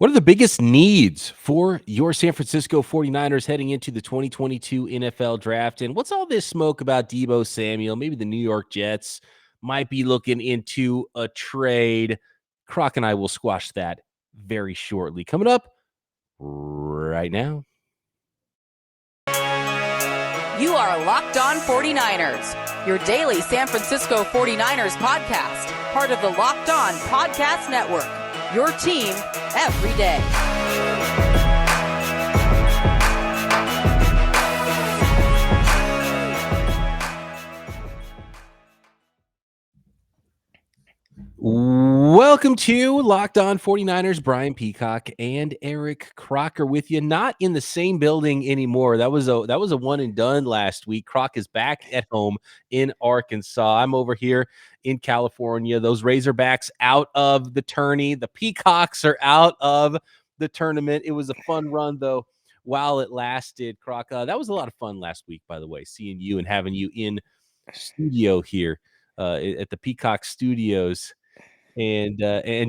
What are the biggest needs for your San Francisco 49ers heading into the 2022 NFL draft? And what's all this smoke about Deebo Samuel? Maybe the New York Jets might be looking into a trade. Croc and I will squash that very shortly. Coming up right now. You are Locked On 49ers, your daily San Francisco 49ers podcast, part of the Locked On Podcast Network, your team every day. Welcome to Locked On 49ers. Brian Peacock and Eric Crocker with you. Not in the same building anymore. That was a one and done last week. Croc is back at home in Arkansas. I'm over here in California. Those Razorbacks out of the tourney. The Peacocks are out of the tournament. It was a fun run though while it lasted. Croc, that was a lot of fun last week, by the way, seeing you and having you in studio here at the Peacock Studios. And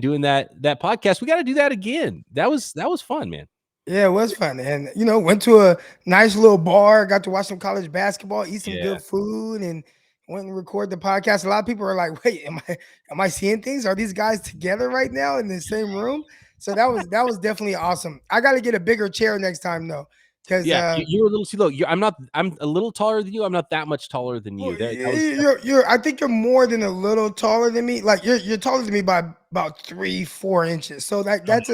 doing that podcast. We got to do that again. That was fun, man. Yeah, it was fun. And, went to a nice little bar, got to watch some college basketball, eat some good food, and went and record the podcast. A lot of people are like, wait, am I seeing things? Are these guys together right now in the same room? So that was definitely awesome. I got to get a bigger chair next time, though. Because you're a little too low. I'm a little taller than you. I'm not that much taller than you. I think you're more than a little taller than me. Like you're taller than me by about 3-4 inches. So that's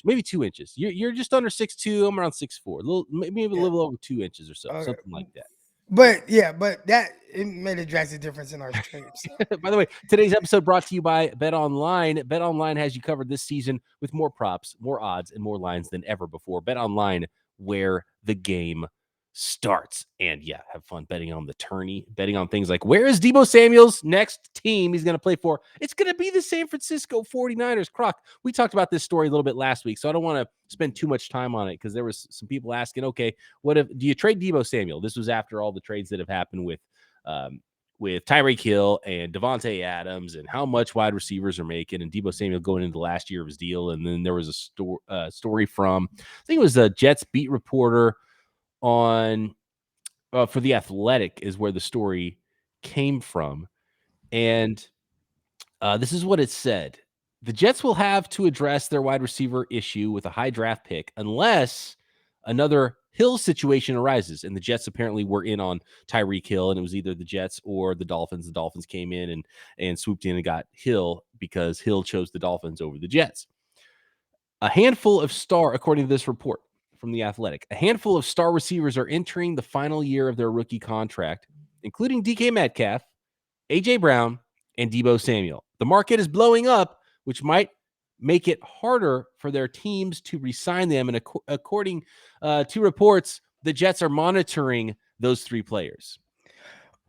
maybe 2 inches. You're just under 6'2". I'm around 6'4". Maybe a little over 2 inches or so, something like that. But that it made a drastic difference in our streams. So. By the way, today's episode brought to you by BetOnline. BetOnline has you covered this season with more props, more odds, and more lines than ever before. BetOnline, where the game starts. And yeah, have fun betting on the tourney, betting on things like where is Deebo Samuel's next team he's going to play for? It's going to be the San Francisco 49ers. Croc, we talked about this story a little bit last week, so I don't want to spend too much time on it because there was some people asking, okay, do you trade Deebo Samuel? This was after all the trades that have happened with Tyreek Hill and Devontae Adams and how much wide receivers are making, and Deebo Samuel going into the last year of his deal. And then there was a story from, I think it was a Jets beat reporter on for The Athletic is where the story came from. And this is what it said. The Jets will have to address their wide receiver issue with a high draft pick unless another Hill situation arises. And the Jets apparently were in on Tyreek Hill, and it was either the Jets or the Dolphins. The Dolphins came in and swooped in and got Hill because Hill chose the Dolphins over the Jets. According to this report from The Athletic, a handful of star receivers are entering the final year of their rookie contract, including DK Metcalf, AJ Brown, and Deebo Samuel. The market is blowing up, which might make it harder for their teams to re-sign them. And according to reports, the Jets are monitoring those three players.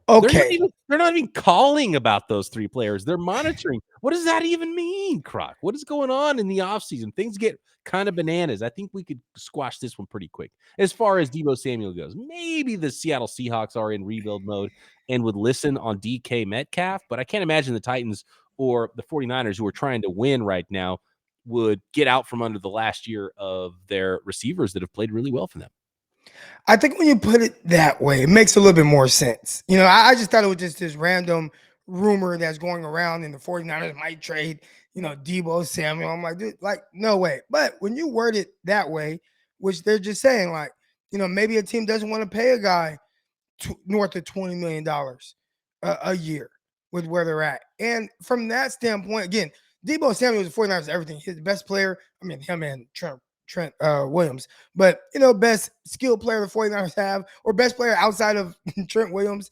Okay. They're not even calling about those three players. They're monitoring. What does that even mean, Croc? What is going on in the offseason? Things get kind of bananas. I think we could squash this one pretty quick. As far as Deebo Samuel goes, maybe the Seattle Seahawks are in rebuild mode and would listen on DK Metcalf, but I can't imagine the Titans or the 49ers, who are trying to win right now, would get out from under the last year of their receivers that have played really well for them. I think when you put it that way, it makes a little bit more sense. I just thought it was just this random rumor that's going around and the 49ers might trade, Deebo Samuel. I'm like, dude, no way. But when you word it that way, which they're just saying, maybe a team doesn't want to pay a guy north of $20 million a year with where they're at. And from that standpoint, again, Deebo Samuel is the 49ers everything. He's the best player. I mean, him and Trent Williams, but best skill player the 49ers have, or best player outside of Trent Williams.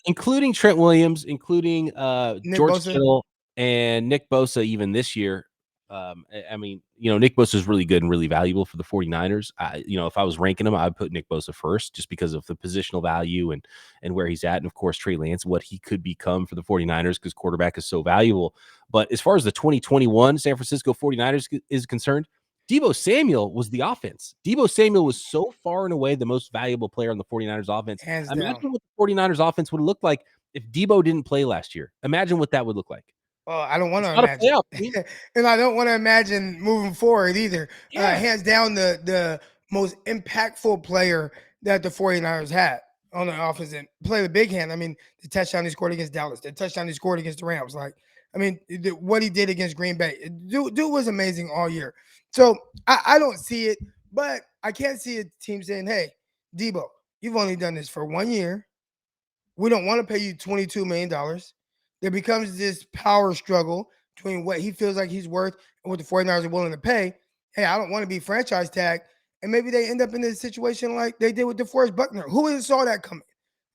Including Trent Williams, including George Bosa. Kittle and Nick Bosa even this year. Nick Bosa is really good and really valuable for the 49ers. If I was ranking him, I'd put Nick Bosa first just because of the positional value and where he's at. And of course, Trey Lance, what he could become for the 49ers because quarterback is so valuable. But as far as the 2021 San Francisco 49ers is concerned, Deebo Samuel was the offense. Deebo Samuel was so far and away the most valuable player on the 49ers offense. Imagine what the 49ers offense would look like if Deebo didn't play last year. Imagine what that would look like. Oh, I don't want It's to not a imagine. playoff team. And I don't want to imagine moving forward either. Yeah. Hands down, the most impactful player that the 49ers had on the offense and play the big hand. I mean, the touchdown he scored against Dallas, the touchdown he scored against the Rams. Like, I mean, what he did against Green Bay, dude was amazing all year. So I don't see it, but I can't see a team saying, hey, Deebo, you've only done this for 1 year. We don't want to pay you $22 million. There becomes this power struggle between what he feels like he's worth and what the 49ers are willing to pay. Hey, I don't want to be franchise tagged. And maybe they end up in this situation like they did with DeForest Buckner. Who would have saw that coming?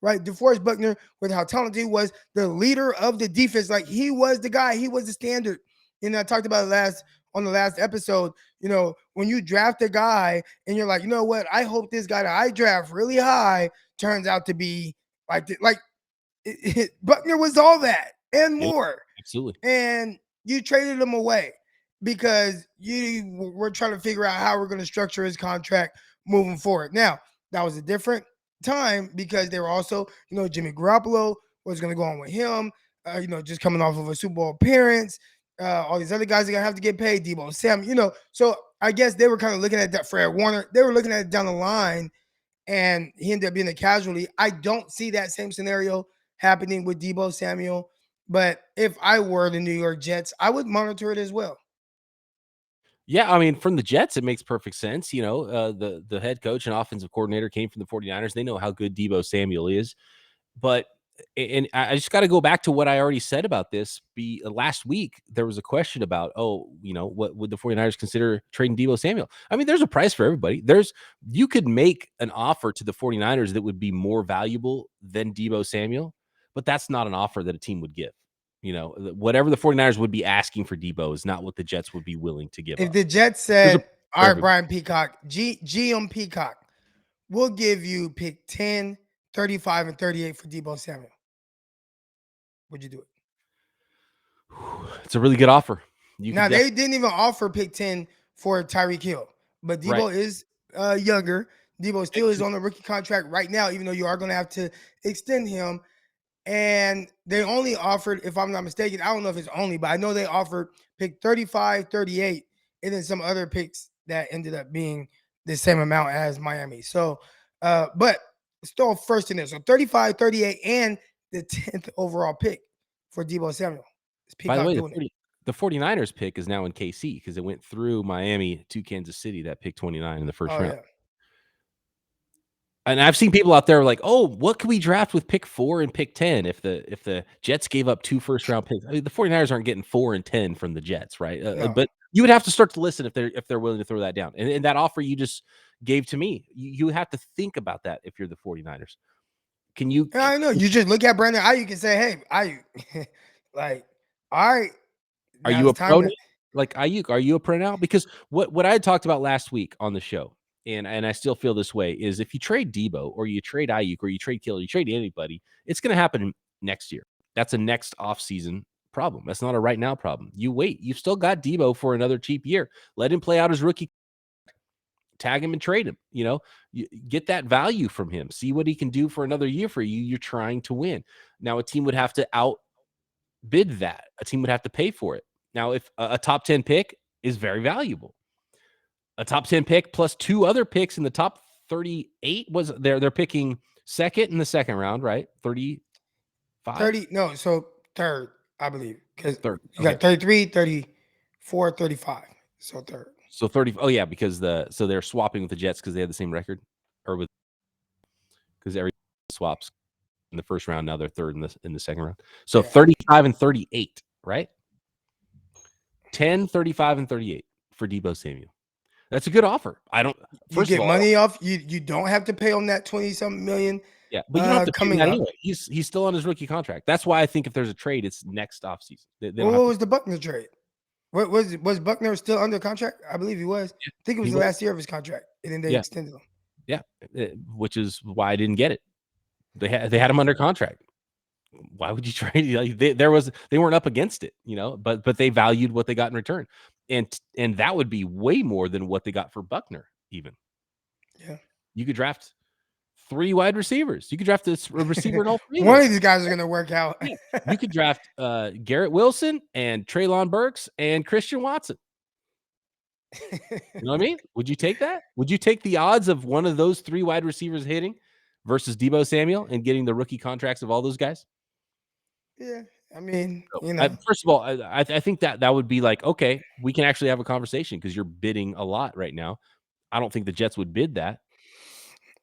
Right? DeForest Buckner, with how talented he was, the leader of the defense. Like he was the guy, he was the standard. And I talked about it on the last episode. You know, when you draft a guy and you're like, you know what, I hope this guy that I draft really high turns out to be Buckner was all that and Yeah, more. absolutely. And you traded him away because you were trying to figure out how we're going to structure his contract moving forward. Now, that was a different time because they were also, Jimmy Garoppolo was going to go on with him, just coming off of a Super Bowl appearance. All these other guys are going to have to get paid, Deebo Samuel, so I guess they were kind of looking at that. Fred Warner, they were looking at it down the line, and he ended up being a casualty. I don't see that same scenario happening with Deebo Samuel, but if I were the New York Jets, I would monitor it as well. Yeah, I mean, from the Jets, it makes perfect sense. The head coach and offensive coordinator came from the 49ers. They know how good Deebo Samuel is. But and I just got to go back to what I already said about this. Last week, there was a question about, what would the 49ers consider trading Deebo Samuel? I mean, there's a price for everybody. You could make an offer to the 49ers that would be more valuable than Deebo Samuel, but that's not an offer that a team would give. Whatever the 49ers would be asking for Deebo is not what the Jets would be willing to give If up. the Jets There's a said, all right, everybody. Brian Peacock, GM Peacock, we'll give you pick 10, 35, and 38 for Deebo Samuel, would you do it? It's a really good offer. Now, they didn't even offer pick 10 for Tyreek Hill, but Deebo is younger. Deebo still is on a rookie contract right now, even though you are going to have to extend him. And they only offered, if I'm not mistaken, I don't know if it's only, but I know they offered pick 35, 38, and then some other picks that ended up being the same amount as Miami. So, but still first in there. So 35, 38, and the 10th overall pick for Deebo Samuel. By the way, the 49ers pick is now in KC because it went through Miami to Kansas City, that pick 29 in the first round. Yeah. And I've seen people out there like, oh, what can we draft with pick 4 and pick 10 if the Jets gave up 2 first-round picks? I mean, the 49ers aren't getting 4 and 10 from the Jets, right? No. But you would have to start to listen if they're willing to throw that down. And that offer you just gave to me, you have to think about that if you're the 49ers. Can you? I know. You just look at Brandon Ayuk and say, hey, Ayuk, like, all right. Are you a pro now? Like Ayuk, are you a pro now? Because what I had talked about last week on the show, and I still feel this way, is if you trade Deebo or you trade Ayuk or you trade Kittle, you trade anybody, it's going to happen next year. That's a next offseason problem. That's not a right now problem. You wait. You've still got Deebo for another cheap year. Let him play out his rookie. Tag him and trade him. You get that value from him. See what he can do for another year for you. You're trying to win. Now, a team would have to outbid that. A team would have to pay for it. Now, if a top 10 pick is very valuable, a top 10 pick plus 2 other picks in the top 38 was they're picking second in the second round, right? 35? 30, no, so third, I believe. Because you Okay. got 33, 34, 35. So third. So 30. Oh, yeah, because they're swapping with the Jets because they had the same record, or because every swaps in the first round. Now they're third in the second round. So 35 and 38, right? 10, 35, and 38 for Deebo Samuel. That's a good offer. You get money off. You don't have to pay on that 20-something million. Yeah, but you don't have to pay that anyway. He's still on his rookie contract. That's why I think if there's a trade, it's next offseason. What was the Buckner trade? What was Buckner still under contract? I believe he was. Yeah, I think it was the last year of his contract, and then they extended him. Yeah, which is why I didn't get it. They had him under contract. Why would you trade? They weren't up against it, but they valued what they got in return, and that would be way more than what they got for Buckner. Even, yeah, you could draft 3 wide receivers. You could draft a receiver in all 3 of One those. of these guys are going to work out. Yeah. You could draft Garrett Wilson and Treylon Burks and Christian Watson. You know what I mean? Would you take that? Would you take the odds of one of those 3 wide receivers hitting versus Deebo Samuel and getting the rookie contracts of all those guys? Yeah, I mean, First of all, I think that would be like, okay, we can actually have a conversation because you're bidding a lot right now. I don't think the Jets would bid that.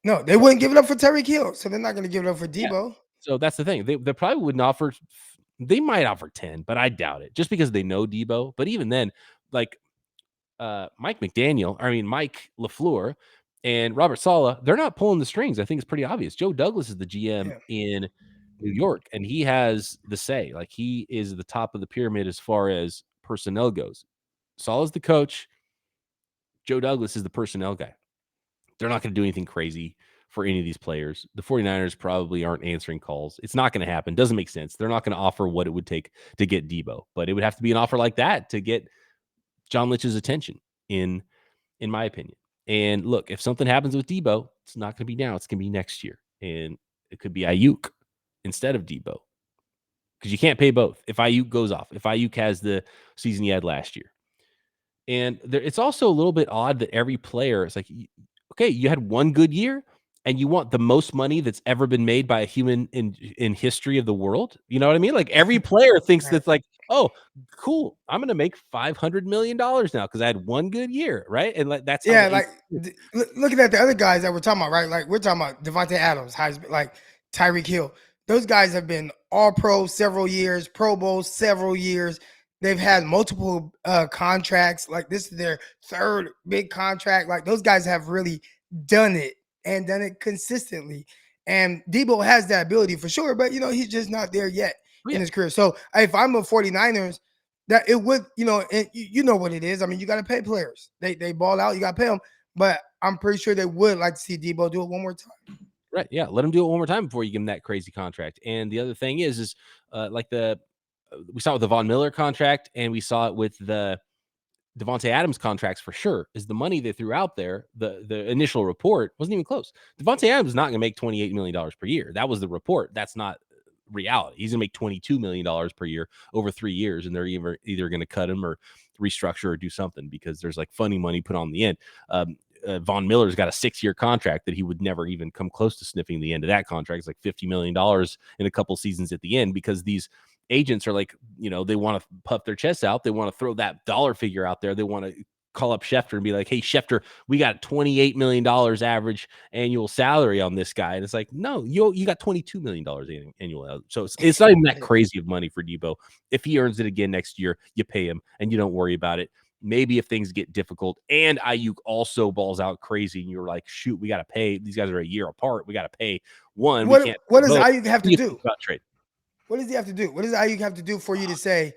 no, they wouldn't give it up for Tyreek Hill, so they're not going to give it up for Yeah. Deebo. So that's the thing. They probably wouldn't offer. They might offer 10, but I doubt it, just because they know Deebo. But even then, like Mike LaFleur and Robert Saleh, they're not pulling the strings. I think it's pretty obvious. Joe Douglas is the GM in New York, and he has the say. Like, he is the top of the pyramid as far as personnel goes. Saleh's the coach. Joe Douglas is the personnel guy. They're not going to do anything crazy for any of these players. The 49ers probably aren't answering calls. It's not going to happen. Doesn't make sense. They're not going to offer what it would take to get Deebo, but it would have to be an offer like that to get John Lynch's attention, in my opinion. And look, if something happens with Deebo, it's not going to be now. It's going to be next year. And it could be Ayuk instead of Deebo, because you can't pay both. If Ayuk goes off, if Ayuk has the season he had last year. And it's also a little bit odd that every player is like, okay, you had one good year and you want the most money that's ever been made by a human in history of the world. You know what I mean? Like, every player thinks that's like, oh, cool, I'm going to make $500 million now because I had one good year, right? And that's how looking at the other guys that we're talking about, right? Like, we're talking about Devontae Adams, Heisman, like Tyreek Hill. Those guys have been all pro several years, Pro Bowl several years. They've had multiple contracts. Like, this is their 3rd big contract. Like, those guys have really done it and done it consistently. And Deebo has that ability for sure, but he's just not there yet in his career. So if I'm a 49ers, that it would, and you know what it is. I mean, you got to pay players. They ball out, you got to pay them. But I'm pretty sure they would like to see Deebo do it one more time. Right. Yeah. Let him do it one more time before you give him that crazy contract. And the other thing is like we saw it with the Von Miller contract, and we saw it with the Devontae Adams contracts for sure, is the money they threw out there. The initial report wasn't even close. Devontae Adams is not going to make $28 million per year. That was the report. That's not reality. He's going to make $22 million per year over 3 years, and they're either going to cut him or restructure or do something, because there's like funny money put on the end. Von Miller's got a 6-year contract that he would never even come close to sniffing the end of that contract. It's like $50 million in a couple seasons at the end, because these agents are like, they want to puff their chests out. They want to throw that dollar figure out there. They want to call up Schefter and be like, hey, Schefter, we got $28 million average annual salary on this guy. And it's like, no, you got $22 million annual. So it's not even that crazy of money for Deebo. If he earns it again next year, you pay him and you don't worry about it. Maybe if things get difficult and Ayuk also balls out crazy and you're like, shoot, we got to pay. These guys are a year apart. We got to pay one. What does Ayuk have to do? Trade. What does he have to do? What does Ayuk have to do for you to say,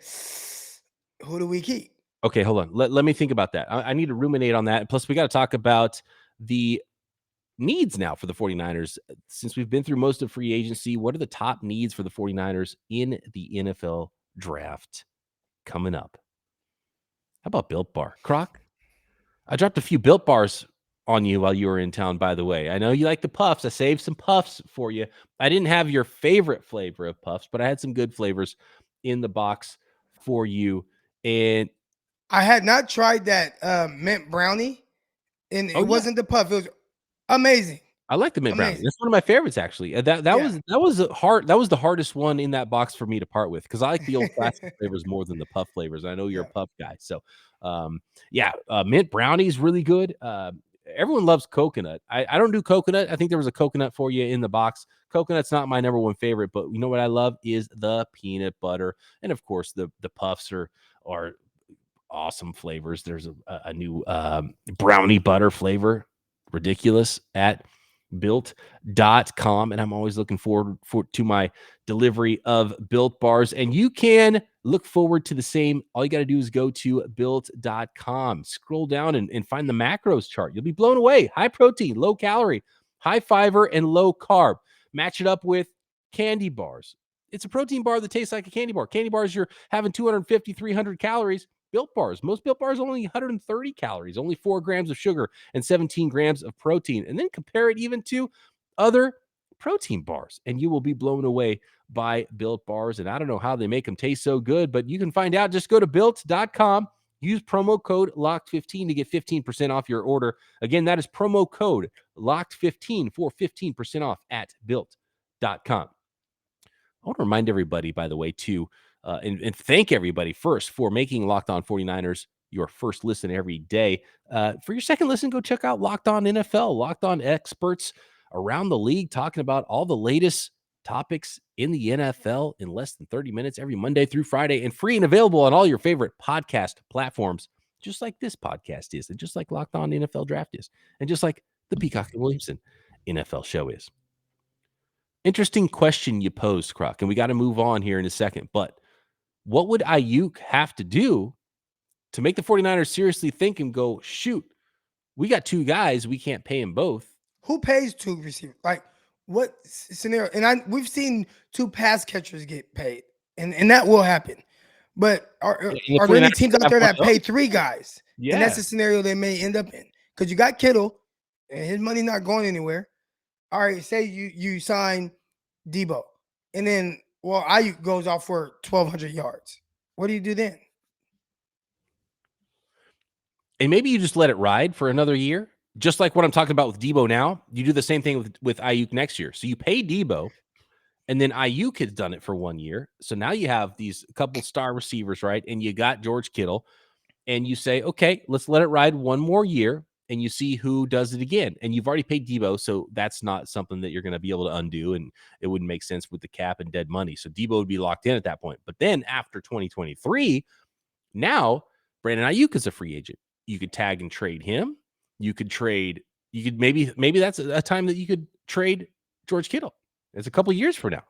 who do we keep? Okay, hold on. Let me think about that. I need to ruminate on that. Plus, we got to talk about the needs now for the 49ers. Since we've been through most of free agency, what are the top needs for the 49ers in the NFL draft coming up? How about Built Bar? Croc? I dropped a few Built Bars on you while you were in town, by the way. I know you like the puffs. I saved some puffs for you. I didn't have your favorite flavor of puffs, but I had some good flavors in the box for you. And I had not tried that mint brownie, and it wasn't the puff. It was amazing. I like the mint brownie. That's one of my favorites, actually. That was the hardest one in that box for me to part with, because I like the old classic flavors more than the puff flavors. I know you're a puff guy, so mint brownie is really good. Everyone loves coconut. I don't do coconut. I think there was a coconut for you in the box. Coconut's not my number one favorite, but you know what I love is the peanut butter, and of course the puffs are awesome flavors. There's a new brownie butter flavor, ridiculous, at built.com, and I'm always looking forward to my delivery of Built Bars, and you can look forward to the same. All you got to do is go to built.com, scroll down and find the macros chart. You'll be blown away. High protein, low calorie, high fiber, and low carb. Match it up with candy bars. It's a protein bar that tastes like a candy bar. Candy bars, you're having 250, 300 calories. Built Bars, most Built Bars only 130 calories, only 4 grams of sugar and 17 grams of protein. And then compare it even to other protein bars, and you will be blown away by Built bars. And I don't know how they make them taste so good, but you can find out. Just go to built.com. Use promo code LOCKED15 to get 15% off your order. Again, that is promo code LOCKED15 for 15% off at built.com. I want to remind everybody, by the way, too, and thank everybody first for making Locked On 49ers your first listen every day. For your second listen, go check out Locked On NFL, Locked On experts around the league talking about all the latest topics in the NFL in less than 30 minutes every Monday through Friday, and free and available on all your favorite podcast platforms, just like this podcast is, and just like Locked On NFL Draft is, and just like the Peacock and Williamson NFL show is. Interesting question you posed, Croc, and we got to move on here in a second. But what would Ayuk have to do to make the 49ers seriously think and go, shoot, we got two guys, we can't pay them both? Who pays two receivers? Like, what scenario? And we've seen two pass catchers get paid, and that will happen. But are there any teams out there that pay three guys? Yeah. And that's the scenario they may end up in. Because you got Kittle, and his money's not going anywhere. All right, say you sign Deebo, and then Ayuk goes off for 1,200 yards. What do you do then? And maybe you just let it ride for another year, just like what I'm talking about with Deebo now. You do the same thing with Ayuk next year. So you pay Deebo, and then Ayuk has done it for 1 year. So now you have these couple star receivers, right? And you got George Kittle, and you say, okay, let's let it ride one more year, and you see who does it again. And you've already paid Deebo, so that's not something that you're going to be able to undo, and it wouldn't make sense with the cap and dead money. So Deebo would be locked in at that point. But then after 2023, now Brandon Ayuk is a free agent. You could tag and trade him. You could maybe that's a time that you could trade George Kittle. It's a couple years from now.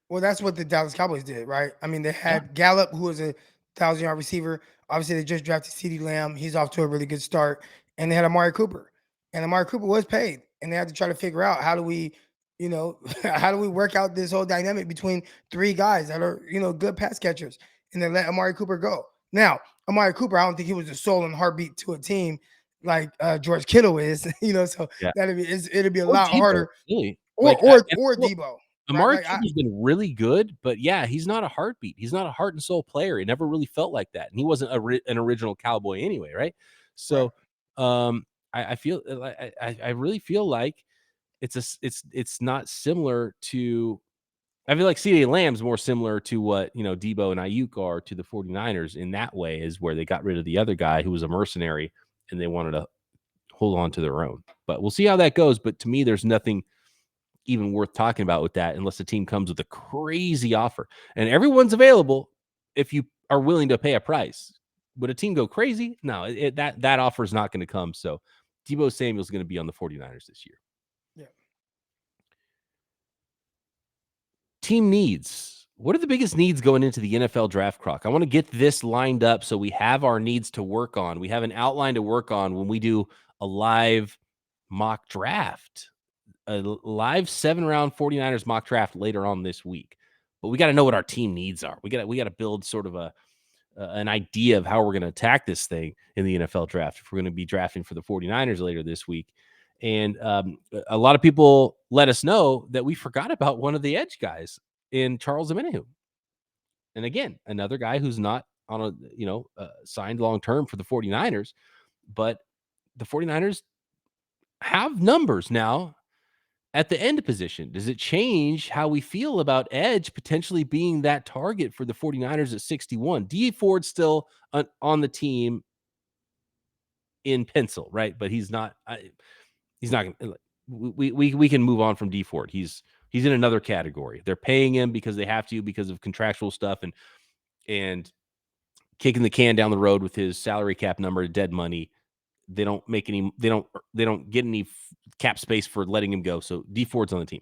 Well, that's what the Dallas Cowboys did, right? I mean, they had Gallup, who was a 1,000-yard receiver. Obviously, they just drafted CeeDee Lamb. He's off to a really good start. And they had Amari Cooper. And Amari Cooper was paid. And they had to try to figure out how do we work out this whole dynamic between three guys that are, good pass catchers, and then let Amari Cooper go. Now, Amari Cooper, I don't think he was the soul and heartbeat to a team like George Kittle is, so it'd be a lot harder. Really. Or Deebo. Amari Cooper's been really good, but yeah, he's not a heartbeat. He's not a heart and soul player. It never really felt like that, and he wasn't an original Cowboy anyway, right? So, I feel I really feel like it's not similar to. I feel like CeeDee Lamb's more similar to what Deebo and Ayuk are to the 49ers in that way, is where they got rid of the other guy who was a mercenary and they wanted to hold on to their own. But we'll see how that goes. But to me, there's nothing even worth talking about with that unless the team comes with a crazy offer. And everyone's available if you are willing to pay a price. Would a team go crazy? No, that offer is not going to come. So Deebo Samuel is going to be on the 49ers this year. Yeah. Team needs. What are the biggest needs going into the NFL draft, Croc? I want to get this lined up so we have our needs to work on. We have an outline to work on when we do a live mock draft. A live 7-round 49ers mock draft later on this week. But we got to know what our team needs are. We got to build sort of an idea of how we're going to attack this thing in the NFL draft if we're going to be drafting for the 49ers later this week. And a lot of people let us know that we forgot about one of the edge guys in Charles Omenihu. And again, another guy who's not on signed long-term for the 49ers, but the 49ers have numbers now at the end position. Does it change how we feel about edge potentially being that target for the 49ers at 61? D Ford's still on the team in pencil, right? But he's not going to. We can move on from D Ford. He's in another category. They're paying him because they have to, because of contractual stuff and kicking the can down the road with his salary cap number, dead money. They don't get any cap space for letting him go. So D Ford's on the team.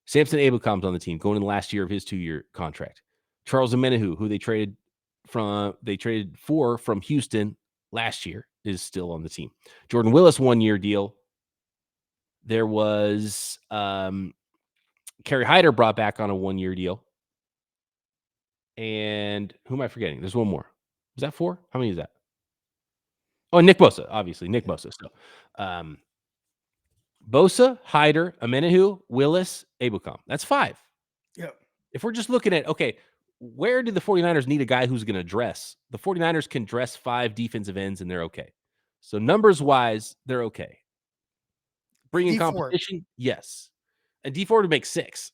Samson Abukam's on the team, going in the last year of his 2-year contract. Charles Omenihu, who they traded for from Houston last year, is still on the team. Jordan Willis, 1-year deal. There was Kerry Hyder brought back on a 1-year deal. And who am I forgetting? There's one more. Is that 4? How many is that? Oh, Nick Bosa, obviously. Nick Bosa. So Bosa, Hyder, Amenahu, Willis, Ebukam. That's 5. Yep. If we're just looking at, okay, where do the 49ers need a guy who's going to dress? The 49ers can dress 5 defensive ends and they're okay. So numbers-wise, they're okay. Bringing competition, yes. And D Ford would make 6.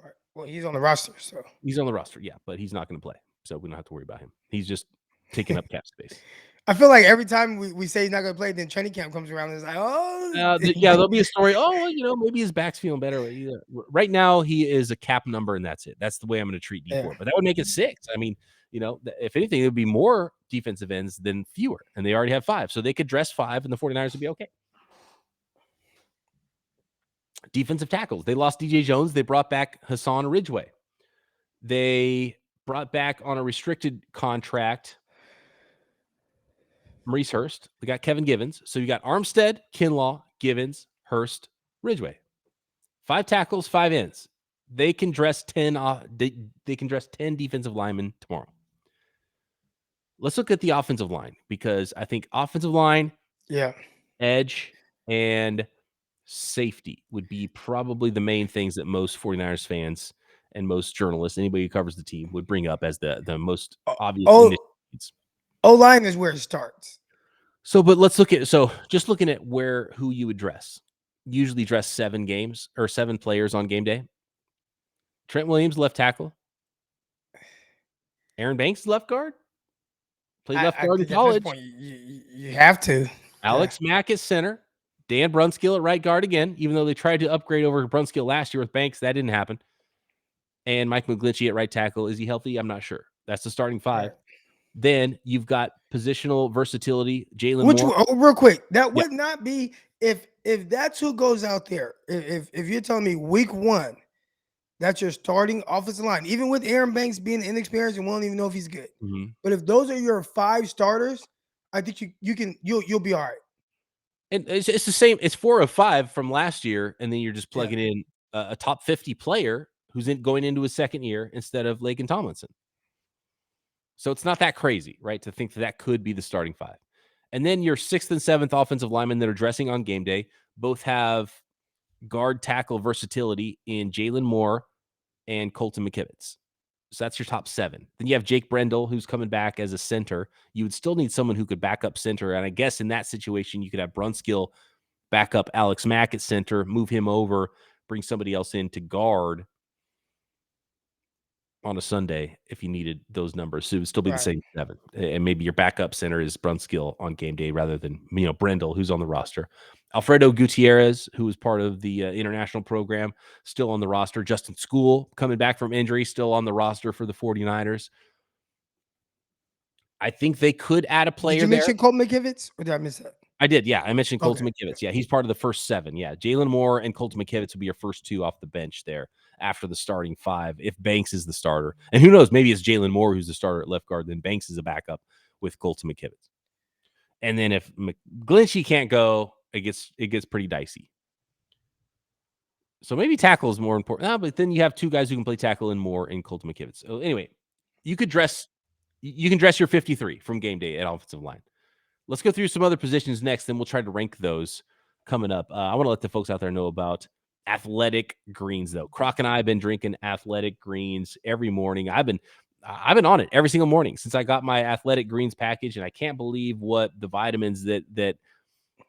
Right. Well, he's on the roster, so. He's on the roster, yeah, but he's not going to play. So we don't have to worry about him. He's just taking up cap space. I feel like every time we say he's not going to play, then training camp comes around and it's like, oh. Yeah, there'll be a story. Oh, maybe his back's feeling better. Right now, he is a cap number, and that's it. That's the way I'm going to treat D4. Yeah. But that would make it 6. I mean, if anything, it would be more defensive ends than fewer, and they already have 5. So they could dress 5, and the 49ers would be okay. Defensive tackles. They lost DJ Jones. They brought back Hassan Ridgeway. They brought back on a restricted contract Maurice Hurst. They got Kevin Givens. So you got Armstead, Kinlaw, Givens, Hurst, Ridgeway. 5 tackles, 5 ends. They can dress 10. They can dress 10 defensive linemen tomorrow. Let's look at the offensive line, because I think offensive line, edge, and safety would be probably the main things that most 49ers fans and most journalists, anybody who covers the team, would bring up as the most obvious needs. O-line is where it starts. So, but let's look at, just looking at who you would dress. Usually dress 7 games or 7 players on game day. Trent Williams, left tackle. Aaron Banks, left guard. Played left guard in college. At this point, you have to. Alex Mack at center. Dan Brunskill at right guard again, even though they tried to upgrade over Brunskill last year with Banks. That didn't happen. And Mike McGlinchey at right tackle. Is he healthy? I'm not sure. That's the starting 5. Right. Then you've got positional versatility. Jalen Moore. Real quick, that would not be if that's who goes out there. If you're telling me week 1, that's your starting offensive line, even with Aaron Banks being inexperienced and we don't even know if he's good. Mm-hmm. But if those are your 5 starters, I think you'll be all right. And it's the same. It's 4 of 5 from last year, and then you're just plugging in a top 50 player who's going into his second year instead of Laken Tomlinson. So it's not that crazy, right, to think that could be the starting 5. And then your 6th and 7th offensive linemen that are dressing on game day both have guard tackle versatility in Jalen Moore and Colton McKivitz. So that's your top 7. Then you have Jake Brendel, who's coming back as a center. You would still need someone who could back up center. And I guess in that situation, you could have Brunskill back up Alex Mack at center, move him over, bring somebody else in to guard on a Sunday if you needed those numbers. So it would still be the same 7. And maybe your backup center is Brunskill on game day rather than, Brendel, who's on the roster. Alfredo Gutierrez, who was part of the international program, still on the roster. Justin School, coming back from injury, still on the roster for the 49ers. I think they could add a player there. Did you mention Colton McKivitz, or did I miss that? I did, yeah. I mentioned Colton McKivitz. Yeah, he's part of the first 7. Yeah, Jalen Moore and Colton McKivitz will be your first 2 off the bench there after the starting 5, if Banks is the starter. And who knows, maybe it's Jalen Moore who's the starter at left guard, then Banks is a backup with Colton McKivitz. And then if McGlinchey can't go, it gets pretty dicey. So maybe tackle is more important. But then you have 2 guys who can play tackle and Moore and Colton McKivitz. So anyway, you can dress your 53 from game day at offensive line. Let's go through some other positions next, then we'll try to rank those coming up. I want to let the folks out there know about Athletic Greens, though. Croc and I have been drinking Athletic Greens every morning. I've been on it every single morning since I got my Athletic Greens package, and I can't believe what the vitamins that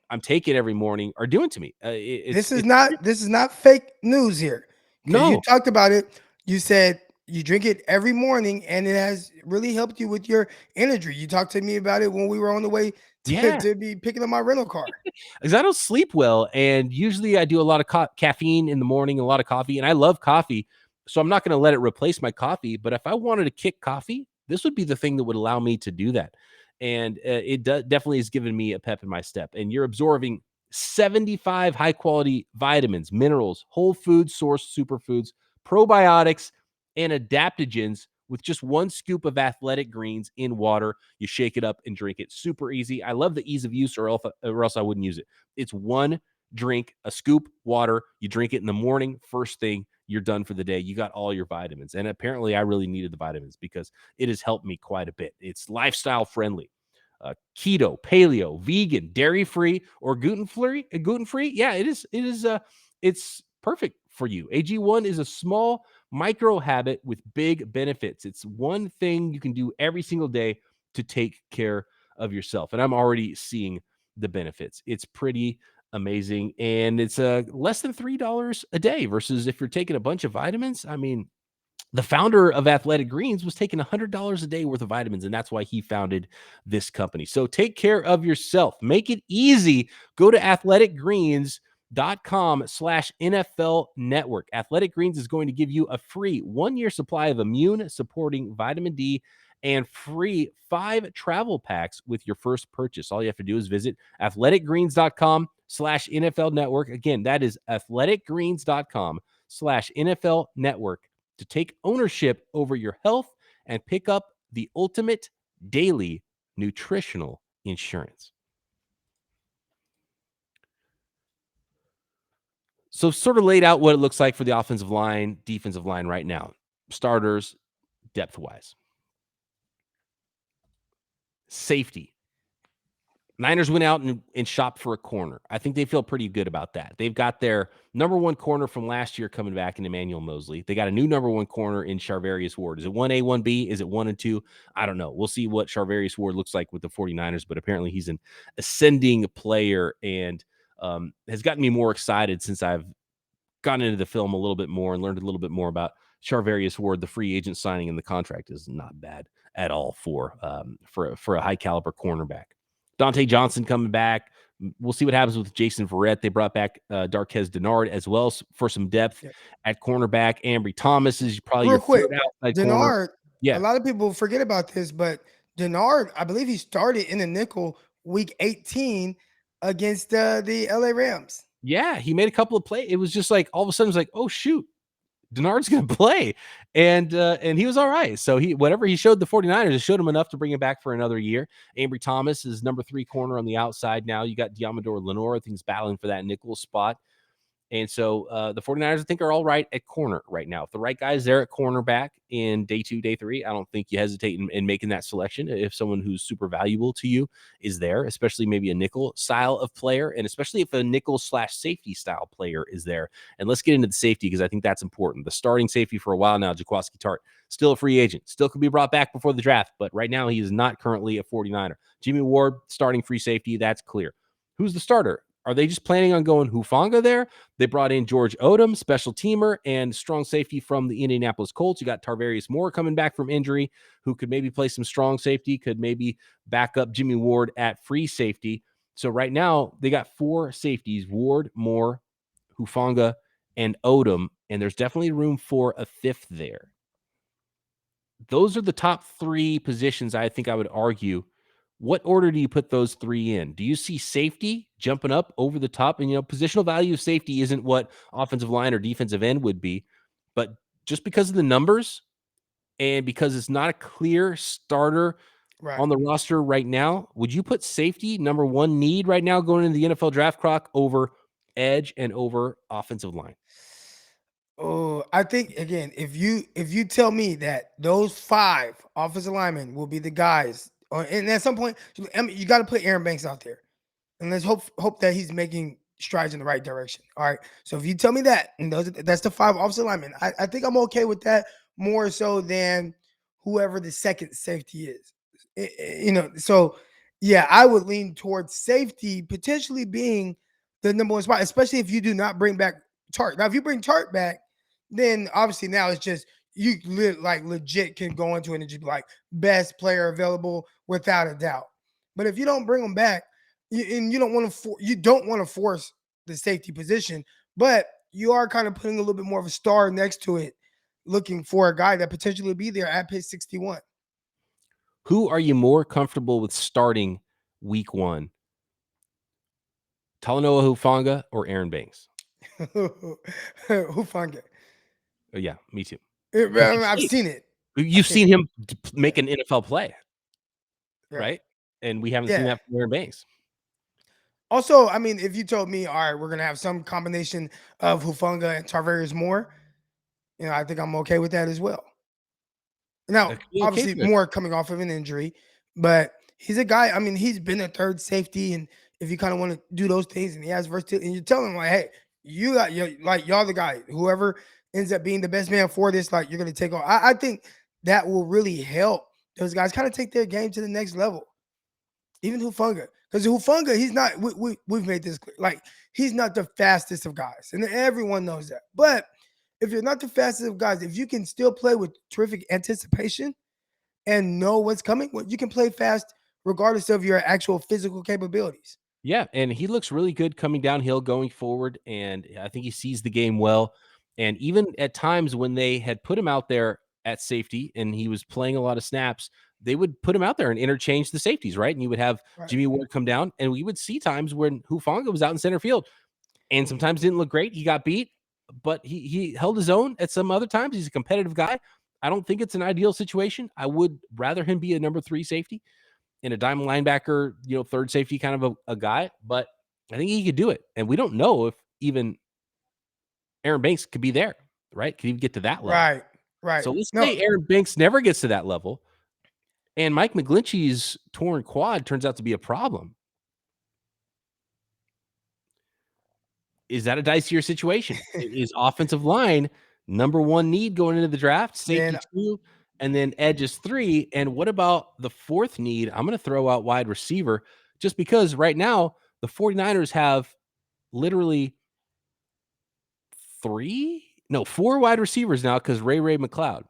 I'm taking every morning are doing to me. This is not fake news here. No, you talked about it. You said you drink it every morning, and it has really helped you with your energy. You talked to me about it when we were on the way to be picking up my rental car. Because I don't sleep well, and usually I do a lot of caffeine in the morning, a lot of coffee, and I love coffee, so I'm not going to let it replace my coffee. But if I wanted to kick coffee, this would be the thing that would allow me to do that. And it definitely has given me a pep in my step. And you're absorbing 75 high-quality vitamins, minerals, whole food source superfoods, probiotics, and adaptogens with just 1 scoop of Athletic Greens in water. You shake it up and drink it. Super easy. I love the ease of use, or else I wouldn't use it. It's 1 drink, a scoop, water. You drink it in the morning, first thing, you're done for the day. You got all your vitamins. And apparently I really needed the vitamins because it has helped me quite a bit. It's lifestyle friendly. keto, paleo, vegan, dairy-free, or gluten-free. Gluten-free, yeah, it is. It's perfect for you. AG1 is a small micro habit with big benefits. It's one thing you can do every single day to take care of yourself, and I'm already seeing the benefits. It's pretty amazing, and it's less than $3 a day versus if you're taking a bunch of vitamins. I mean, the founder of Athletic Greens was taking $100 a day worth of vitamins, and that's why he founded this company. So take care of yourself. Make it easy. Go to athleticgreens.com/NFL network. Athletic Greens is going to give you a free 1-year supply of immune supporting vitamin D and free 5 travel packs with your first purchase. All you have to do is visit athleticgreens.com/NFL network. Again, that is athleticgreens.com/NFL network to take ownership over your health and pick up the ultimate daily nutritional insurance. So sort of laid out what it looks like for the offensive line, defensive line right now. Starters, depth-wise. Safety. Niners went out and shopped for a corner. I think they feel pretty good about that. They've got their number one corner from last year coming back in Emmanuel Mosley. They got a new number one corner in Charvarius Ward. Is it 1A, 1B? Is it 1 and 2? I don't know. We'll see what Charvarius Ward looks like with the 49ers, but apparently he's an ascending player and has gotten me more excited since I've gotten into the film a little bit more and learned a little bit more about Charvarius Ward. The free agent signing and the contract is not bad at all for a high caliber cornerback. Dante Johnson coming back. We'll see what happens with Jason Verrett. They brought back Darquez Dennard as well for some depth at cornerback. Ambry Thomas is probably Real your quick, third outside corner. Dennard. Yeah, A lot of people forget about this, but Dennard, I believe he started in the nickel week 18 against the LA Rams. yeah, he made a couple of plays. It was just like all of a sudden, it's like, oh shoot, Dennard's going to play, and he was all right. So whatever he showed the 49ers, it showed him enough to bring him back for another year. Ambry Thomas is number 3 corner on the outside now. You got Diamador Lenore. I think he's battling for that nickel spot. And so the 49ers, I think, are all right at corner right now. If the right guy's there at cornerback in day 2, day 3, I don't think you hesitate in making that selection. If someone who's super valuable to you is there, especially maybe a nickel style of player, and especially if a nickel/safety style player is there. And let's get into the safety because I think that's important. The starting safety for a while now, Jaquaski Tart, still a free agent, still could be brought back before the draft, but right now he is not currently a 49er. Jimmy Ward, starting free safety, that's clear. Who's the starter? Are they just planning on going Hufanga there? They brought in George Odom, special teamer, and strong safety from the Indianapolis Colts. You got Tarvarius Moore coming back from injury, who could maybe play some strong safety, could maybe back up Jimmy Ward at free safety. So right now, they got 4 safeties, Ward, Moore, Hufanga, and Odom, and there's definitely room for a 5th there. Those are the top 3 positions I think I would argue. What order do you put those 3 in? Do you see safety jumping up over the top? And, positional value of safety isn't what offensive line or defensive end would be. But just because of the numbers and because it's not a clear starter on the roster right now, would you put safety number 1 need right now going into the NFL draft clock over edge and over offensive line? Oh, I think again, if you tell me that those 5 offensive linemen will be the guys, and at some point, I mean, you got to put Aaron Banks out there, and let's hope that he's making strides in the right direction. All right. So if you tell me that, and that's the 5 offensive linemen, I think I'm okay with that more so than whoever the second safety is. So yeah, I would lean towards safety potentially being the number 1 spot, especially if you do not bring back Tart. Now, if you bring Tart back, then obviously now it's just you legit can go into it and just be like best player available without a doubt. But if you don't bring them back, and you don't want to force the safety position, but you are kind of putting a little bit more of a star next to it, looking for a guy that potentially will be there at pick 61. Who are you more comfortable with starting week 1? Talanoa Hufanga or Aaron Banks? Hufanga. Yeah, me too. I've seen it. You've seen him make an NFL play, right? And we haven't seen that from Aaron Banks. Also, I mean, if you told me, all right, we're going to have some combination of Hufanga and Tarvarius Moore, I think I'm okay with that as well. Now, obviously, Moore coming off of an injury, but He's a guy. I mean, he's been a third safety, and if you kind of want to do those things, and he has versatility, and you tell him like, hey, you got y'all the guy. Whoever ends up being the best man for this, like you're gonna take on. I think that will really help those guys kind of take their game to the next level. Even Hufanga, because Hufanga, he's not. We've made this clear. Like he's not the fastest of guys, and everyone knows that. But if you're not the fastest of guys, if you can still play with terrific anticipation and know what's coming, well, you can play fast regardless of your actual physical capabilities. Yeah, and he looks really good coming downhill, going forward, and I think he sees the game well. And even at times when they had put him out there at safety and he was playing a lot of snaps, they would put him out there and interchange the safeties, right? And you would have Right. Jimmy Ward come down, and we would see times when Hufanga was out in center field and sometimes didn't look great. He got beat, but he held his own at some other times. He's a competitive guy. I don't think it's an ideal situation. I would rather him be a number 3 safety in a dime linebacker, third safety kind of a guy, but I think he could do it. And we don't know if even Aaron Banks could be there, right? Could even get to that level. Right. Right. So let's No, say Aaron Banks never gets to that level and Mike McGlinchey's torn quad turns out to be a problem. Is that a dicier situation? Is offensive line number 1 need going into the draft, safety 2, and then edge is 3? And what about the 4th need? I'm going to throw out wide receiver just because right now the 49ers have literally 4 wide receivers now because Ray McLeod,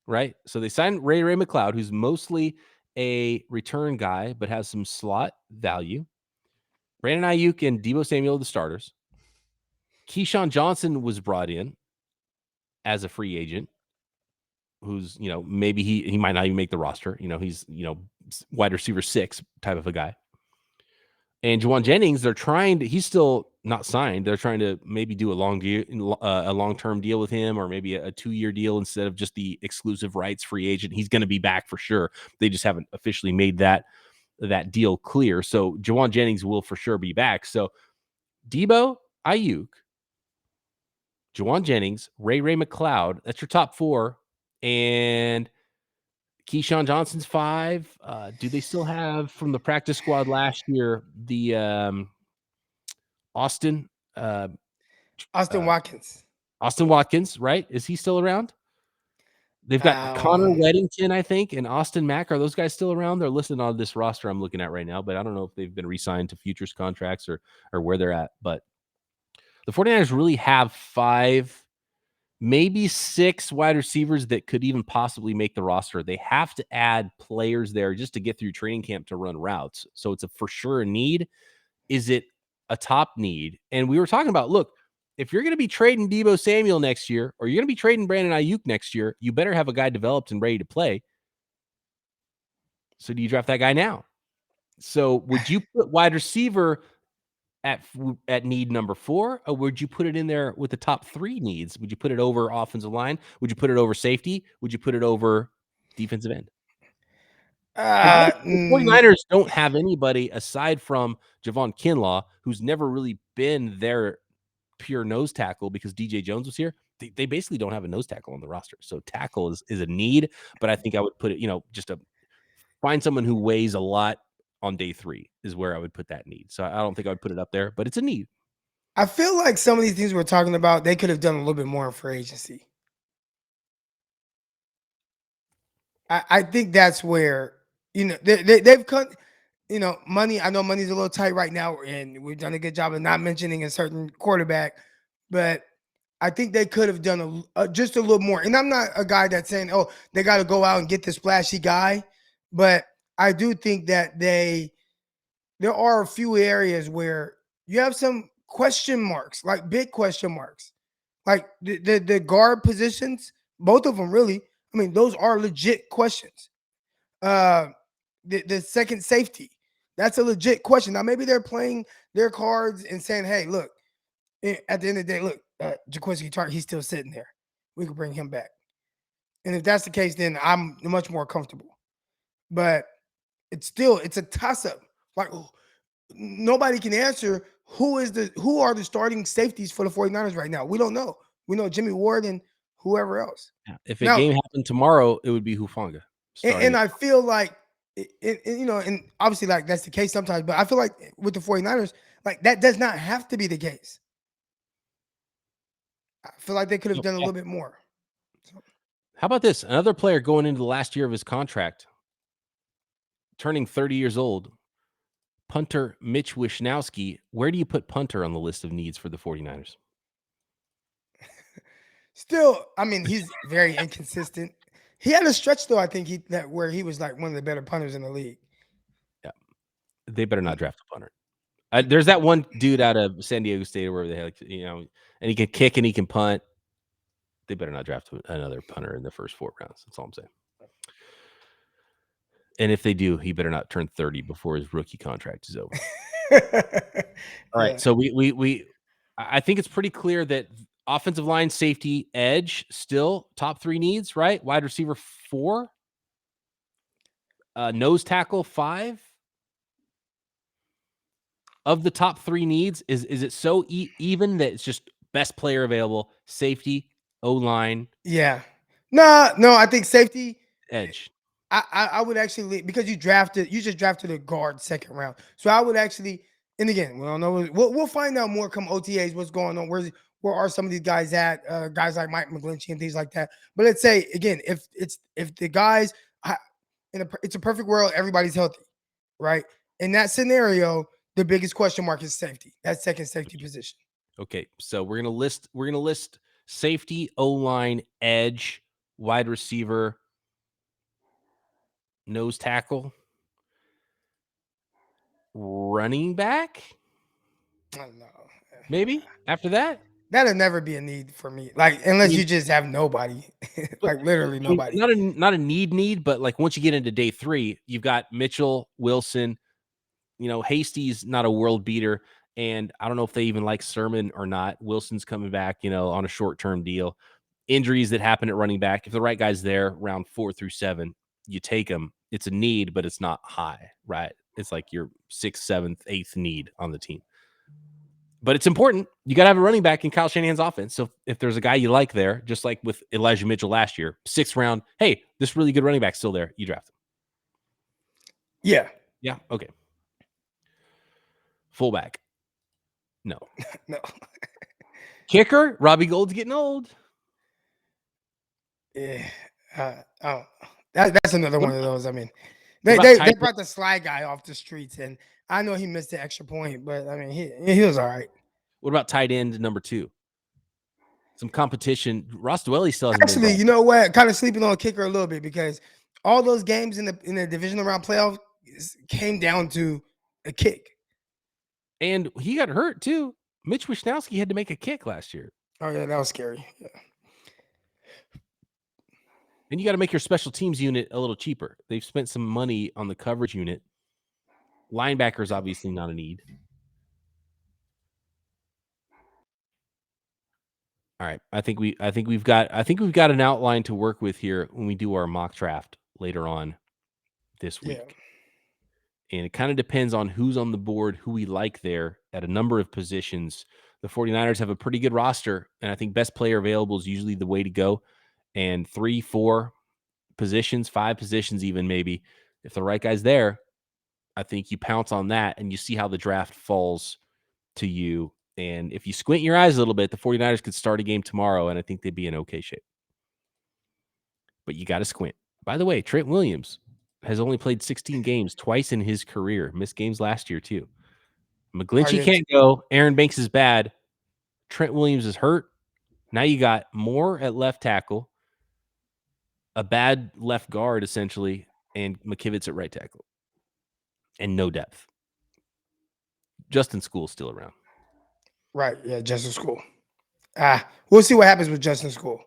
right? So they signed Ray McLeod, who's mostly a return guy, but has some slot value. Brandon Ayuk and Deebo Samuel are the starters. Keyshawn Johnson was brought in as a free agent, who's, maybe he might not even make the roster. He's, wide receiver 6 type of a guy. And Juwan Jennings, he's still not signed. They're trying to maybe do a long-term deal with him, or maybe a 2-year deal instead of just the exclusive rights free agent. He's going to be back for sure. They just haven't officially made that deal clear. So Juwan Jennings will for sure be back. So Deebo, Ayuk, Juwan Jennings, Ray McLeod, that's your top 4. And Keyshawn Johnson's 5. Do they still have from the practice squad last year the Austin Watkins. Austin Watkins, right? Is he still around? They've got Connor Weddington, I think, and Austin Mack. Are those guys still around? They're listed on this roster I'm looking at right now, but I don't know if they've been re-signed to futures contracts or where they're at. But the 49ers really have 5, maybe 6 wide receivers that could even possibly make the roster. They have to add players there just to get through training camp to run routes. So it's a for sure need. Is it a top need? And we were talking about, look, if you're going to be trading Deebo Samuel next year, or you're going to be trading Brandon Ayuk next year, you better have a guy developed and ready to play. So do you draft that guy now? So would you put wide receiver at need number 4, or would you put it in there with the top 3 needs? Would you put it over offensive line? Would you put it over safety? Would you put it over defensive end? The 49ers don't have anybody aside from Javon Kinlaw, who's never really been their pure nose tackle because DJ Jones was here. They basically don't have a nose tackle on the roster. So tackle is a need, but I think I would put it, just find someone who weighs a lot on day 3 is where I would put that need. So I don't think I would put it up there, but it's a need. I feel like some of these things we're talking about, they could have done a little bit more in free agency. I think that's where, they've cut, money. I know money's a little tight right now, and we've done a good job of not mentioning a certain quarterback, but I think they could have done just a little more. And I'm not a guy that's saying, oh, they got to go out and get the splashy guy, but I do think that there are a few areas where you have some question marks, like big question marks, like the guard positions, both of them really. I mean, those are legit questions. The second safety, that's a legit question. Now, maybe they're playing their cards and saying, hey, look, at the end of the day, look, Jaquiski Tartt, he's still sitting there. We can bring him back. And if that's the case, then I'm much more comfortable. But it's a toss-up. Like, nobody can answer who are the starting safeties for the 49ers right now. We don't know. We know Jimmy Ward and whoever else. Yeah. If a game happened tomorrow, it would be Hufanga. And I feel like and obviously like that's the case sometimes, but I feel like with the 49ers, like that does not have to be the case. I feel like they could have done a little bit more. So. How about this? Another player going into the last year of his contract, turning 30 years old, punter Mitch Wishnowsky. Where do you put punter on the list of needs for the 49ers? Still, I mean, he's very inconsistent. He had a stretch though, I think where he was like one of the better punters in the league. Yeah. They better not draft a punter. There's that one dude out of San Diego State or wherever the heck, and he can kick and he can punt. They better not draft another punter in the first 4 rounds. That's all I'm saying. And if they do, he better not turn 30 before his rookie contract is over. All right. So I think it's pretty clear that offensive line, safety, edge, still top 3 needs, right? Wide receiver 4, nose tackle 5. Of the top 3 needs, is it so even that it's just best player available, safety, O-line? Yeah. No, I think safety, edge. I would actually, because you just drafted a guard 2nd round. So I would actually, and again, we don't know. We'll find out more come OTAs. What's going on? Where are some of these guys at? Guys like Mike McGlinchey and things like that. But let's say again, if the guys, it's a perfect world, everybody's healthy, right? In that scenario, the biggest question mark is safety. That second safety position. Okay, so we're gonna list safety, O-line, edge, wide receiver, nose tackle, running back. I don't know. Maybe after that, that'll never be a need for me. Like unless you just have nobody, like literally nobody. Not a need, but like once you get into day 3, you've got Mitchell, Wilson. Hasty's not a world beater, and I don't know if they even like Sermon or not. Wilson's coming back, on a short-term deal. Injuries that happen at running back. If the right guy's there, round 4 through 7, you take him. It's a need, but it's not high, right? It's like your 6th, 7th, 8th need on the team. But it's important. You got to have a running back in Kyle Shanahan's offense. So if there's a guy you like there, just like with Elijah Mitchell last year, 6th round, hey, this really good running back still there, you draft him. Yeah. Yeah. Okay. Fullback. No. No. Kicker. Robbie Gould's getting old. Yeah. That's another one of those. I mean, they brought the slide guy off the streets, and I know he missed the extra point, but I mean, he was all right. What about tight end number 2? Some competition. Ross Dwelley still hasn't actually. You know what? Kind of sleeping on kicker a little bit because all those games in the divisional round playoff came down to a kick. And he got hurt too. Mitch Wishnowsky had to make a kick last year. Oh yeah, that was scary. Yeah. And you got to make your special teams unit a little cheaper. They've spent some money on the coverage unit. Linebackers obviously not a need. All right, I think we've got an outline to work with here when we do our mock draft later on this week. Yeah. And it kind of depends on who's on the board, who we like there at a number of positions. The 49ers have a pretty good roster, and I think best player available is usually the way to go. And 3, 4 positions, 5 positions even maybe. If the right guy's there, I think you pounce on that and you see how the draft falls to you. And if you squint your eyes a little bit, the 49ers could start a game tomorrow, and I think they'd be in okay shape. But you got to squint. By the way, Trent Williams has only played 16 games twice in his career. Missed games last year, too. McGlinchey can't go. Aaron Banks is bad. Trent Williams is hurt. Now you got Moore at left tackle, a bad left guard, essentially, and McKivitz at right tackle. And no depth. Justin School's still around. Right, yeah, Justin School. We'll see what happens with Justin School.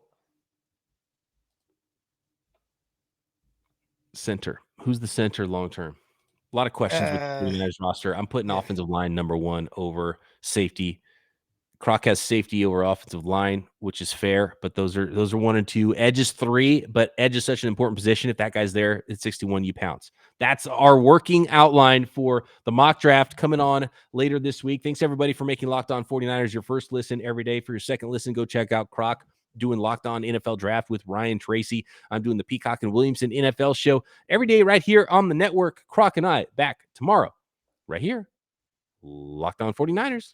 Center. Who's the center long term? A lot of questions with the 49ers roster. I'm putting offensive line number 1 over safety. Croc has safety over offensive line, which is fair, but those are 1 and 2. Edge is 3, but edge is such an important position. If that guy's there at 61, you pounce. That's our working outline for the mock draft coming on later this week. Thanks everybody for making Locked On 49ers your first listen every day. For your second listen, go check out Croc doing Locked On NFL Draft with Ryan Tracy. I'm doing the Peacock and Williamson NFL show every day right here on the network. Croc and I back tomorrow right here. Locked On 49ers.